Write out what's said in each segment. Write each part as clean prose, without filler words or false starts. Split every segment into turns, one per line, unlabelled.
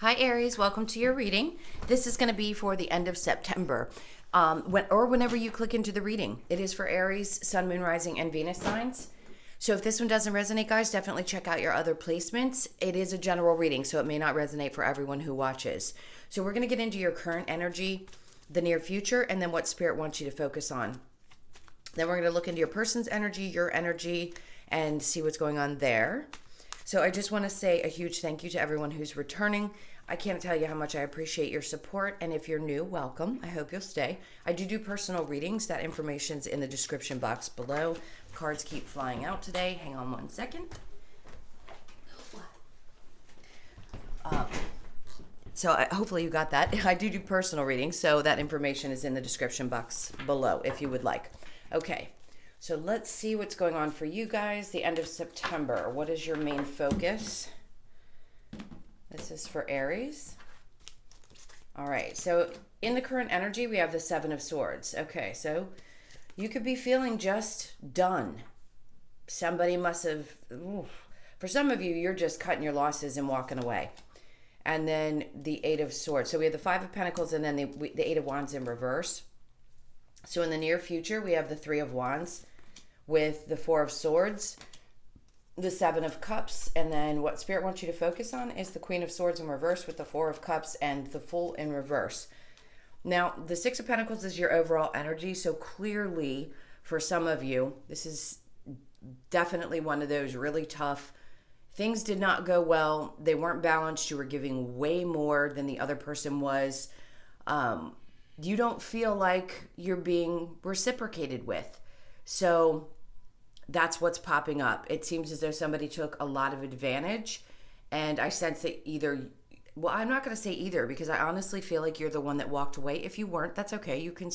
Hi Aries, welcome to your reading. This is going to be for the end of September, whenever you click into the reading. It is for Aries, Sun, Moon, Rising, and Venus signs. So if this one doesn't resonate, guys, definitely check out your other placements. It is a general reading, so it may not resonate for everyone who watches. So we're going to get into your current energy, the near future, and then what Spirit wants you to focus on. Then we're going to look into your person's energy, your energy, and see what's going on there. So I just want to say a huge thank you to everyone who's returning. I can't tell you how much I appreciate your support. And if you're new, welcome. I hope you'll stay. I do personal readings. That information's in the description box below. Cards keep flying out today. Hang on one second. Hopefully you got that. I do personal readings, so that information is in the description box below if you would like. Okay, so let's see what's going on for you guys. The end of September. What is your main focus? This is for Aries. All right, so in the current energy, we have the Seven of Swords. Okay, so you could be feeling just done. Somebody must have, for some of you, you're just cutting your losses and walking away. And then the Eight of Swords. So we have the Five of Pentacles and then the Eight of Wands in reverse. So in the near future, we have the Three of Wands with the Four of Swords, the Seven of Cups, and then what Spirit wants you to focus on is the Queen of Swords in reverse with the Four of Cups and the Fool in reverse. Now, the Six of Pentacles is your overall energy, so clearly for some of you, this is definitely one of those really tough things. Did not go well. They weren't balanced. You were giving way more than the other person was. You don't feel like you're being reciprocated with. So that's what's popping up. It seems as though somebody took a lot of advantage, and I sense that well, I'm not going to say either because I honestly feel like you're the one that walked away. If you weren't, that's okay. You can,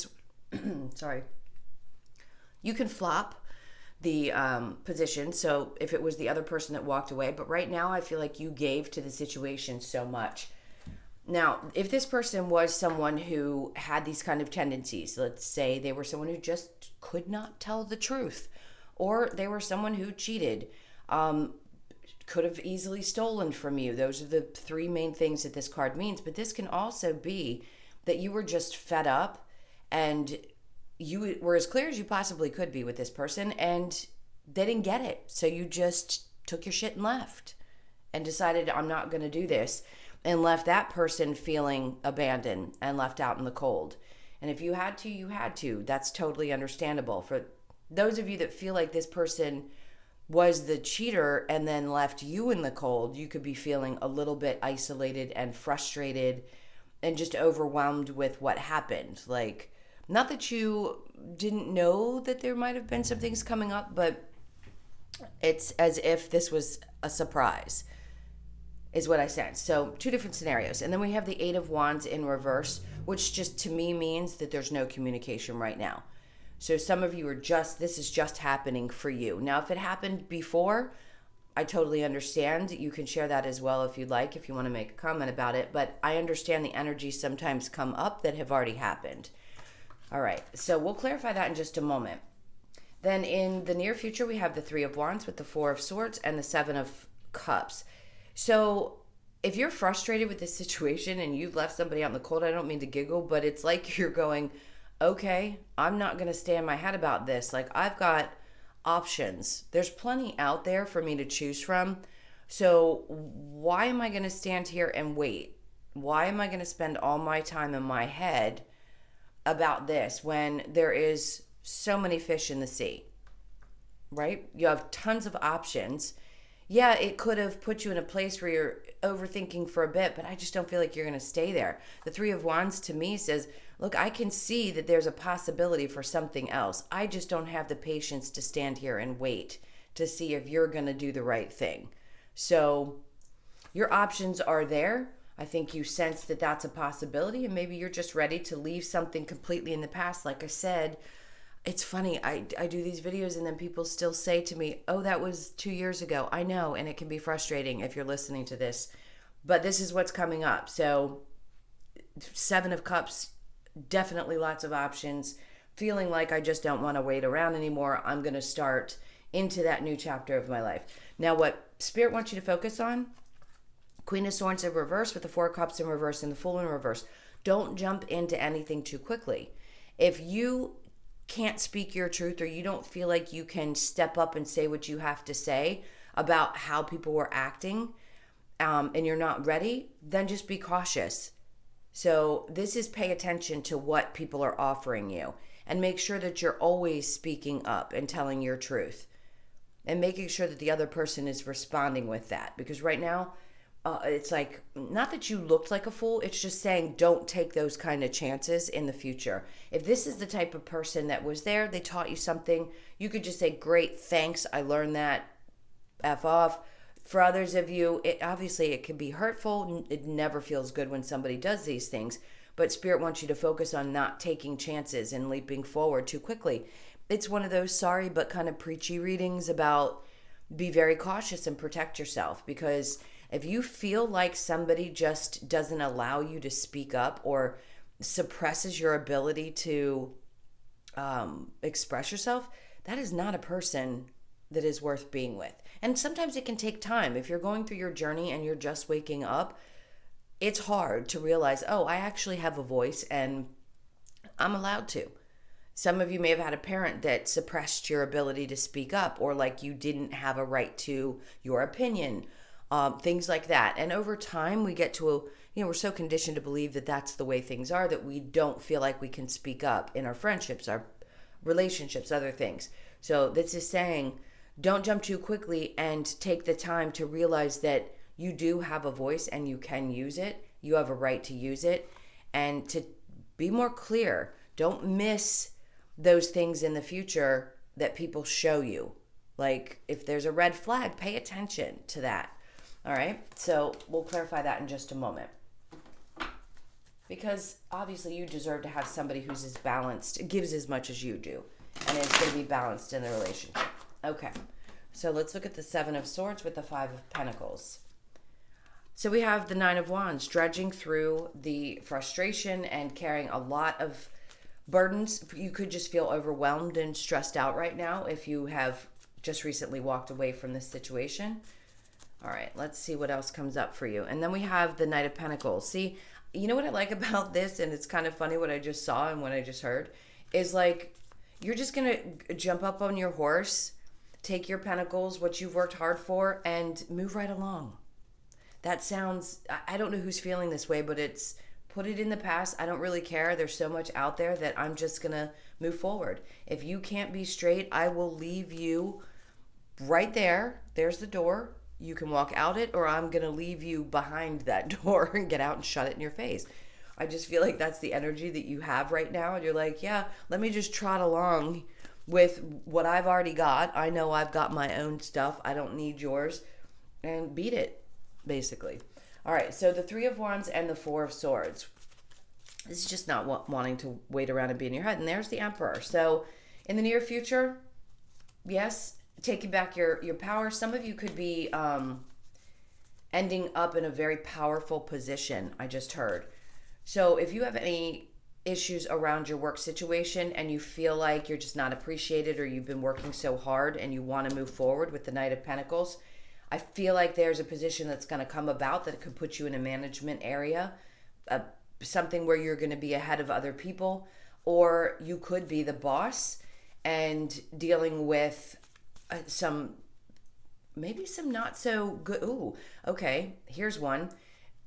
sorry. You can flop the position. So if it was the other person that walked away, but right now I feel like you gave to the situation so much. Now, if this person was someone who had these kind of tendencies, let's say they were someone who just could not tell the truth, or they were someone who cheated, could have easily stolen from you. Those are the three main things that this card means. But this can also be that you were just fed up and you were as clear as you possibly could be with this person and they didn't get it. So you just took your shit and left and decided, I'm not going to do this, and left that person feeling abandoned and left out in the cold. And if you had to, you had to. That's totally understandable. For those of you that feel like this person was the cheater and then left you in the cold, you could be feeling a little bit isolated and frustrated and just overwhelmed with what happened. Like, not that you didn't know that there might have been some things coming up, but it's as if this was a surprise, is what I sense. So two different scenarios. And then we have the Eight of Wands in reverse, which just to me means that there's no communication right now. So some of you are this is just happening for you. Now, if it happened before, I totally understand. You can share that as well if you'd like, if you want to make a comment about it. But I understand the energies sometimes come up that have already happened. All right, so we'll clarify that in just a moment. Then in the near future, we have the Three of Wands with the Four of Swords and the Seven of Cups. So if you're frustrated with this situation and you've left somebody out in the cold, I don't mean to giggle, but it's like you're going, okay, I'm not going to stay in my head about this. Like, I've got options. There's plenty out there for me to choose from. So why am I going to stand here and wait? Why am I going to spend all my time in my head about this when there is so many fish in the sea, right? You have tons of options. Yeah, it could have put you in a place where you're overthinking for a bit, but I just don't feel like you're going to stay there. The Three of Wands to me says, look, I can see that there's a possibility for something else. I just don't have the patience to stand here and wait to see if you're going to do the right thing. So your options are there. I think you sense that that's a possibility, and maybe you're just ready to leave something completely in the past. Like I said, it's funny, I do these videos and then people still say to me, oh, that was 2 years ago. I know, and it can be frustrating if you're listening to this, but this is what's coming up. So Seven of Cups, definitely lots of options. Feeling like I just don't want to wait around anymore. I'm going to start into that new chapter of my life. Now, what Spirit wants you to focus on, Queen of Swords in reverse with the Four of Cups in reverse and the Fool in reverse. Don't jump into anything too quickly. If you can't speak your truth or you don't feel like you can step up and say what you have to say about how people were acting, and you're not ready, then just be cautious. So this is pay attention to what people are offering you and make sure that you're always speaking up and telling your truth and making sure that the other person is responding with that. Because right now, it's like, not that you looked like a fool, it's just saying don't take those kind of chances in the future. If this is the type of person that was there, they taught you something, you could just say, great, thanks, I learned that, F off. For others of you, it can be hurtful. It never feels good when somebody does these things. But Spirit wants you to focus on not taking chances and leaping forward too quickly. It's one of those sorry but kind of preachy readings about be very cautious and protect yourself. Because if you feel like somebody just doesn't allow you to speak up or suppresses your ability to express yourself, that is not a person that is worth being with. And sometimes it can take time. If you're going through your journey and you're just waking up, it's hard to realize, oh, I actually have a voice and I'm allowed to. Some of you may have had a parent that suppressed your ability to speak up, or like you didn't have a right to your opinion, things like that. And over time, we get to we're so conditioned to believe that that's the way things are that we don't feel like we can speak up in our friendships, our relationships, other things. So this is saying, don't jump too quickly and take the time to realize that you do have a voice and you can use it. You have a right to use it, and to be more clear. Don't miss those things in the future that people show you. Like if there's a red flag, pay attention to that. All right. So we'll clarify that in just a moment. Because obviously you deserve to have somebody who's as balanced, gives as much as you do, and it's going to be balanced in the relationship. Okay, so let's look at the Seven of Swords with the Five of Pentacles. So we have the Nine of Wands, dredging through the frustration and carrying a lot of burdens. You could just feel overwhelmed and stressed out right now if you have just recently walked away from this situation. All right, let's see what else comes up for you. And then we have the Knight of Pentacles. See, you know what I like about this, and it's kind of funny what I just saw and what I just heard, is like you're just going to jump up on your horse, take your pentacles, what you've worked hard for, and move right along. That sounds, I don't know who's feeling this way, but it's put it in the past. I don't really care. There's so much out there that I'm just going to move forward. If you can't be straight, I will leave you right there. There's the door. You can walk out it, or I'm going to leave you behind that door and get out and shut it in your face. I just feel like that's the energy that you have right now. And you're like, yeah, let me just trot along with what I've already got. I know I've got my own stuff. I don't need yours. And beat it, basically. All right, so the Three of Wands and the Four of Swords. This is just not wanting to wait around and be in your head. And there's the Emperor. So in the near future, yes, taking back your power. Some of you could be ending up in a very powerful position, I just heard. So if you have any issues around your work situation and you feel like you're just not appreciated, or you've been working so hard and you want to move forward with the Knight of Pentacles, I feel like there's a position that's going to come about that could put you in a management area, something where you're going to be ahead of other people, or you could be the boss and dealing with some not so good. Ooh, okay, here's one.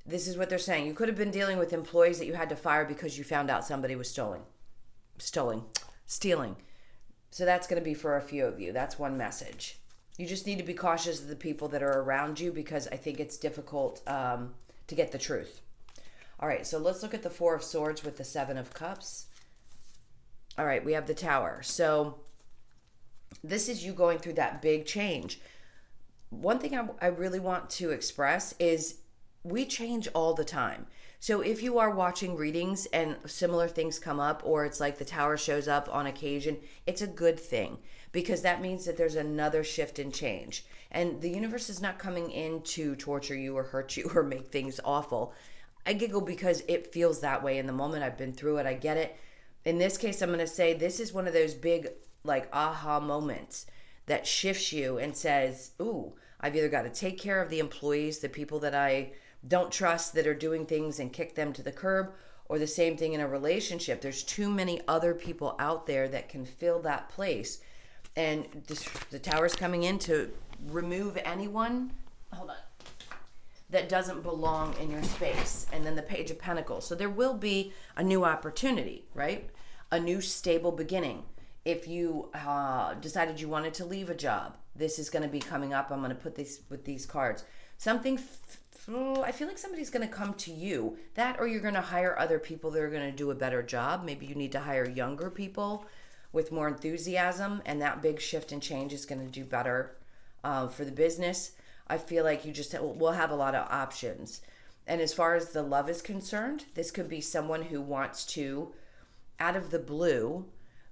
This is what they're saying. You could have been dealing with employees that you had to fire because you found out somebody was stealing. So that's going to be for a few of you. That's one message. You just need to be cautious of the people that are around you, because I think it's difficult to get the truth. All right, so let's look at the Four of Swords with the Seven of Cups. All right, we have the Tower. So this is you going through that big change. One thing I really want to express is we change all the time. So if you are watching readings and similar things come up, or it's like the Tower shows up on occasion, it's a good thing, because that means that there's another shift and change. And the universe is not coming in to torture you or hurt you or make things awful. I giggle because it feels that way in the moment. I've been through it. I get it. In this case, I'm going to say this is one of those big, like, aha moments that shifts you and says, ooh, I've either got to take care of the employees, the people that I don't trust that are doing things and kick them to the curb. Or the same thing in a relationship. There's too many other people out there that can fill that place. And the tower's coming in to remove anyone, hold on, that doesn't belong in your space. And then the Page of Pentacles. So there will be a new opportunity, right? A new stable beginning. If you decided you wanted to leave a job, this is going to be coming up. I'm going to put this with these cards. Something, I feel like somebody's going to come to you. That, or you're going to hire other people that are going to do a better job. Maybe you need to hire younger people with more enthusiasm, and that big shift and change is going to do better for the business. I feel like you just will have a lot of options. And as far as the love is concerned, this could be someone who wants to, out of the blue,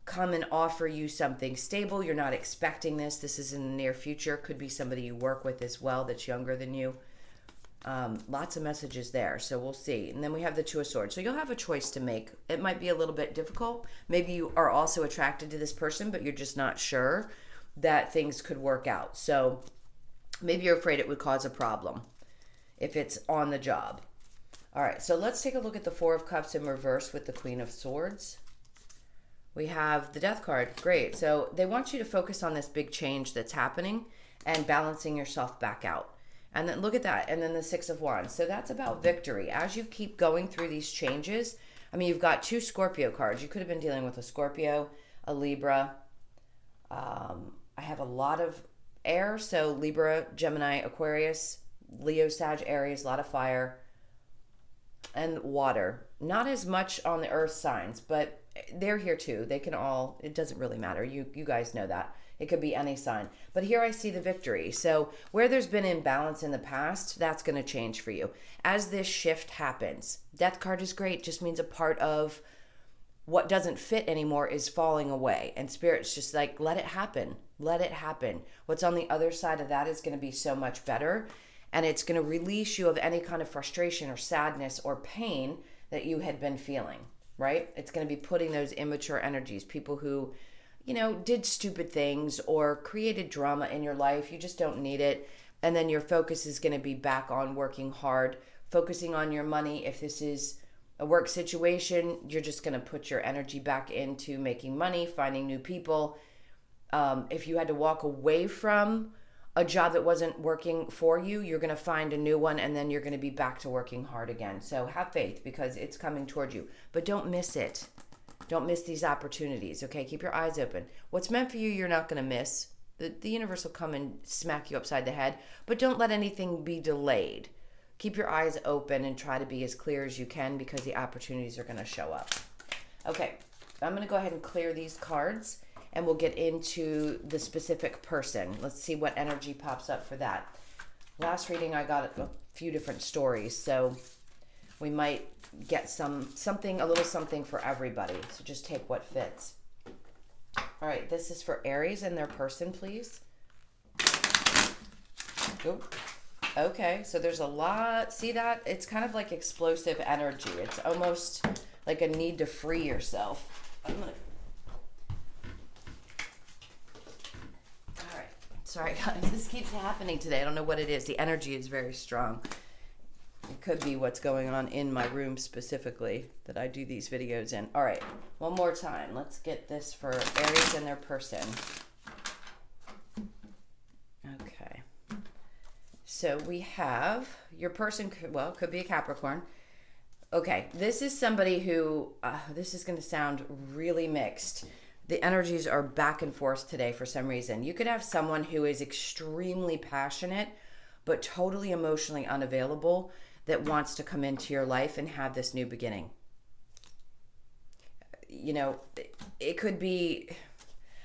come and offer you something stable. You're not expecting this. This is in the near future. Could be somebody you work with as well that's younger than you. Lots of messages there, so we'll see. And then we have the Two of Swords. So you'll have a choice to make. It might be a little bit difficult. Maybe you are also attracted to this person, but you're just not sure that things could work out. So maybe you're afraid it would cause a problem if it's on the job. All right, so let's take a look at the Four of Cups in reverse with the Queen of Swords. We have the Death card. Great. So they want you to focus on this big change that's happening and balancing yourself back out. And then look at that. And then the Six of Wands. So that's about victory. As you keep going through these changes, I mean, you've got two Scorpio cards. You could have been dealing with a Scorpio, a Libra. I have a lot of air. So Libra, Gemini, Aquarius, Leo, Sag, Aries, a lot of fire, and water. Not as much on the earth signs, but they're here too. They can all, it doesn't really matter. You guys know that. It could be any sign. But here I see the victory. So where there's been imbalance in the past, that's going to change for you. As this shift happens, Death card is great. Just means a part of what doesn't fit anymore is falling away. And Spirit's just like, let it happen. Let it happen. What's on the other side of that is going to be so much better. And it's going to release you of any kind of frustration or sadness or pain that you had been feeling, right? It's going to be putting those immature energies, people who, you know, did stupid things or created drama in your life. You just don't need it. And then your focus is going to be back on working hard, focusing on your money. If this is a work situation, you're just going to put your energy back into making money, finding new people. If you had to walk away from a job that wasn't working for you, you're going to find a new one, and then you're going to be back to working hard again. So have faith, because it's coming toward you. But don't miss it. Don't miss these opportunities, okay? Keep your eyes open. What's meant for you, you're not going to miss. The universe will come and smack you upside the head, but don't let anything be delayed. Keep your eyes open and try to be as clear as you can, because the opportunities are going to show up. Okay, I'm going to go ahead and clear these cards, and we'll get into the specific person. Let's see what energy pops up for that. Last reading, I got a few different stories, so we might get something, a little something for everybody. So just take what fits. All right, this is for Aries and their person, please. Oop. Okay, so there's a lot. See that? It's kind of like explosive energy. It's almost like a need to free yourself. I'm gonna... All right. Sorry, guys. This keeps happening today. I don't know what it is. The energy is very strong. It could be what's going on in my room specifically that I do these videos in. All right, one more time. Let's get this for Aries and their person. Okay. So we have your person, well, could be a Capricorn. Okay, this is somebody who, this is going to sound really mixed. The energies are back and forth today for some reason. You could have someone who is extremely passionate, but totally emotionally unavailable, that wants to come into your life and have this new beginning. You know, it could be,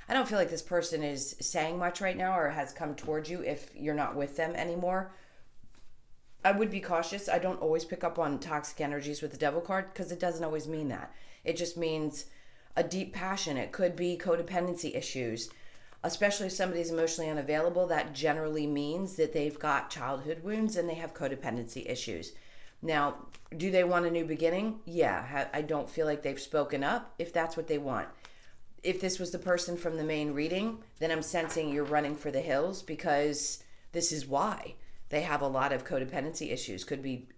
I don't feel like this person is saying much right now or has come towards you if you're not with them anymore. I would be cautious. I don't always pick up on toxic energies with the Devil card, because it doesn't always mean that. It just means a deep passion. It could be codependency issues. Especially if somebody's emotionally unavailable, that generally means that they've got childhood wounds and they have codependency issues. Now, do they want a new beginning? Yeah, I don't feel like they've spoken up if that's what they want. If this was the person from the main reading, then I'm sensing you're running for the hills, because this is why. They have a lot of codependency issues. Could be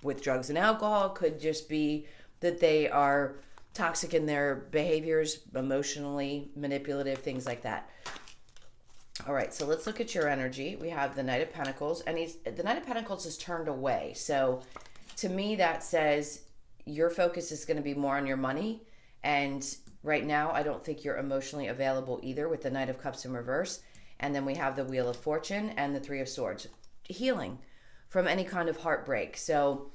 with drugs and alcohol, could just be that they are toxic in their behaviors, emotionally manipulative, things like that. All right, so let's look at your energy. We have the Knight of Pentacles, and the Knight of Pentacles is turned away. So to me, that says your focus is going to be more on your money. And right now, I don't think you're emotionally available either with the Knight of Cups in reverse. And then we have the Wheel of Fortune and the Three of Swords. Healing from any kind of heartbreak. So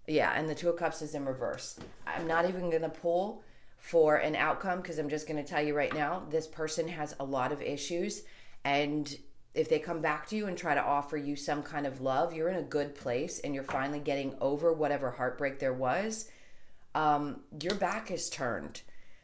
yeah, and the Two of Cups is in reverse. I'm not even going to pull for an outcome because I'm just going to tell you right now, this person has a lot of issues. And if they come back to you and try to offer you some kind of love, you're in a good place and you're finally getting over whatever heartbreak there was. Your back is turned.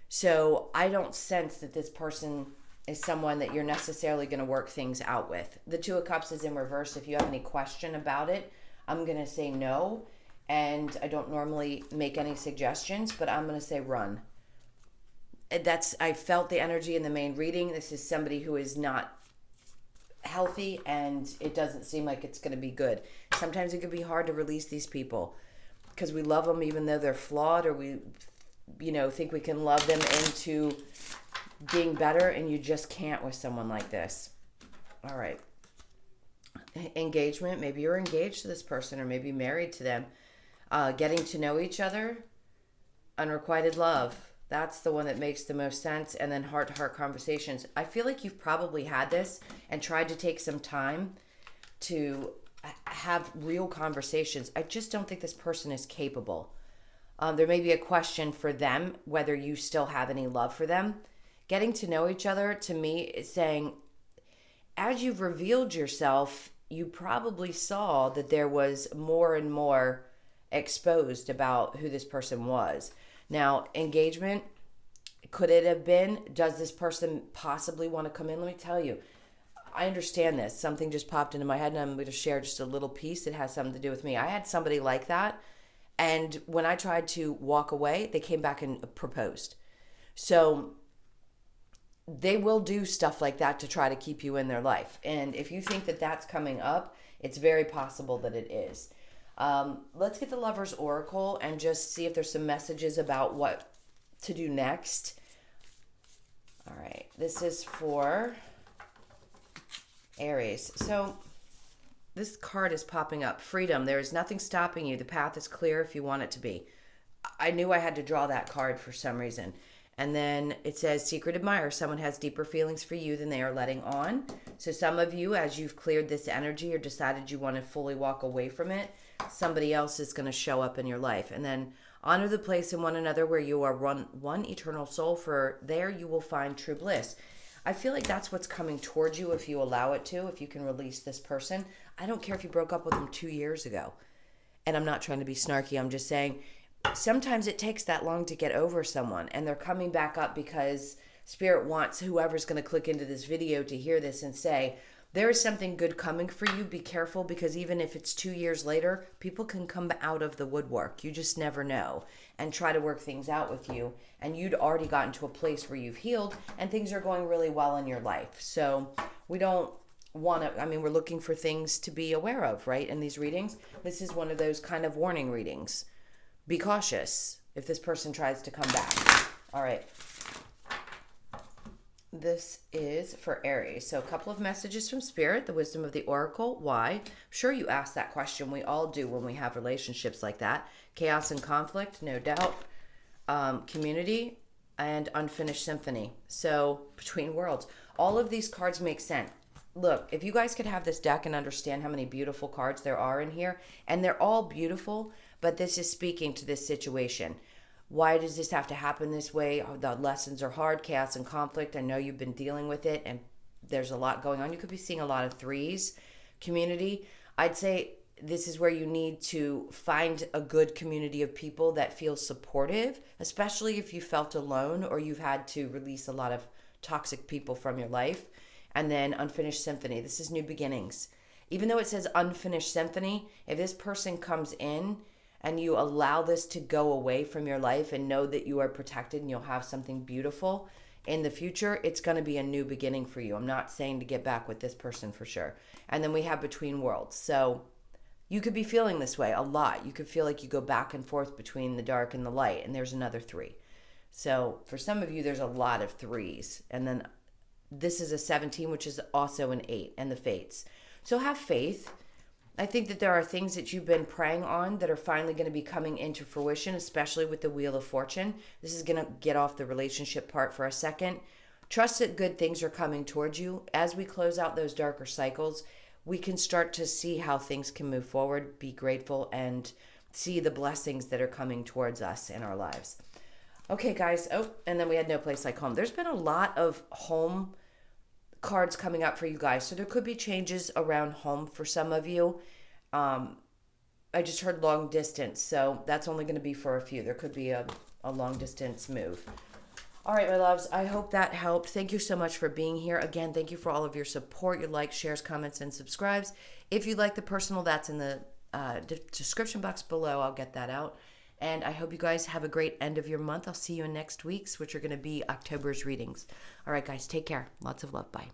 So I don't sense that this person is someone that you're necessarily going to work things out with. The Two of Cups is in reverse. If you have any question about it, I'm going to say no. And I don't normally make any suggestions, but I'm going to say run. I felt the energy in the main reading. This is somebody who is not healthy, and it doesn't seem like it's going to be good. Sometimes it can be hard to release these people because we love them even though they're flawed, or we think we can love them into being better, and you just can't with someone like this. All right. Engagement. Maybe you're engaged to this person or maybe married to them. Getting to know each other. Unrequited love. That's the one that makes the most sense. And then heart-to-heart conversations. I feel like you've probably had this and tried to take some time to have real conversations. I just don't think this person is capable. There may be a question for them whether you still have any love for them. Getting to know each other, to me, is saying, as you've revealed yourself, you probably saw that there was more and more exposed about who this person was. Now, engagement, could it have been? Does this person possibly want to come in? Let me tell you, I understand this. Something just popped into my head, and I'm going to share just a little piece that has something to do with me. I had somebody like that, and when I tried to walk away, they came back and proposed. So they will do stuff like that to try to keep you in their life. And if you think that that's coming up, it's very possible that it is. Let's get the Lover's Oracle and just see if there's some messages about what to do next. All right, this is for Aries. So this card is popping up. Freedom. There is nothing stopping you. The path is clear if you want it to be. I knew I had to draw that card for some reason. And then it says, secret admirer. Someone has deeper feelings for you than they are letting on. So some of you, as you've cleared this energy or decided you want to fully walk away from it, somebody else is going to show up in your life. And then honor the place in one another where you are one eternal soul, for there you will find true bliss. I feel like that's what's coming towards you if you allow it to, if you can release this person. I don't care if you broke up with them 2 years ago. And I'm not trying to be snarky. I'm just saying sometimes it takes that long to get over someone, and they're coming back up because Spirit wants whoever's going to click into this video to hear this and say, there is something good coming for you. Be careful, because even if it's 2 years later, people can come out of the woodwork. You just never know, and try to work things out with you. And you'd already gotten to a place where you've healed and things are going really well in your life. So we don't want to, we're looking for things to be aware of, right? In these readings, this is one of those kind of warning readings. Be cautious if this person tries to come back. All right. This is for Aries. So a couple of messages from Spirit, the wisdom of the Oracle. Why? I'm sure you asked that question. We all do when we have relationships like that. Chaos and conflict, no doubt. Community and unfinished symphony. So between worlds. All of these cards make sense. Look, if you guys could have this deck and understand how many beautiful cards there are in here, and they're all beautiful, but this is speaking to this situation. Why does this have to happen this way? The lessons are hard, chaos and conflict. I know you've been dealing with it, and there's a lot going on. You could be seeing a lot of threes. Community, I'd say this is where you need to find a good community of people that feel supportive, especially if you felt alone or you've had to release a lot of toxic people from your life. And then unfinished symphony. This is new beginnings. Even though it says unfinished symphony, if this person comes in and you allow this to go away from your life and know that you are protected and you'll have something beautiful in the future, it's going to be a new beginning for you. I'm not saying to get back with this person for sure. And then we have between worlds. So You could be feeling this way a lot. You could feel like you go back and forth between the dark and the light, and there's another three. So for some of you, there's a lot of threes. And then this is a 17, which is also an 8, and the fates. So have faith. I think that there are things that you've been praying on that are finally going to be coming into fruition, especially with the Wheel of Fortune. This is going to get off the relationship part for a second. Trust that good things are coming towards you. As we close out those darker cycles, we can start to see how things can move forward, be grateful, and see the blessings that are coming towards us in our lives. Okay, guys. Oh, and then we had No Place Like Home. There's been a lot of home cards coming up for you guys. So there could be changes around home for some of you. I just heard long distance. So that's only going to be for a few. There could be a long distance move. All right, my loves, I hope that helped. Thank you so much for being here. Again, thank you for all of your support, your likes, shares, comments, and subscribes. If you'd like the personal, that's in the description box below. I'll get that out. And I hope you guys have a great end of your month. I'll see you in next week's, which are going to be October's readings. All right, guys, take care. Lots of love. Bye.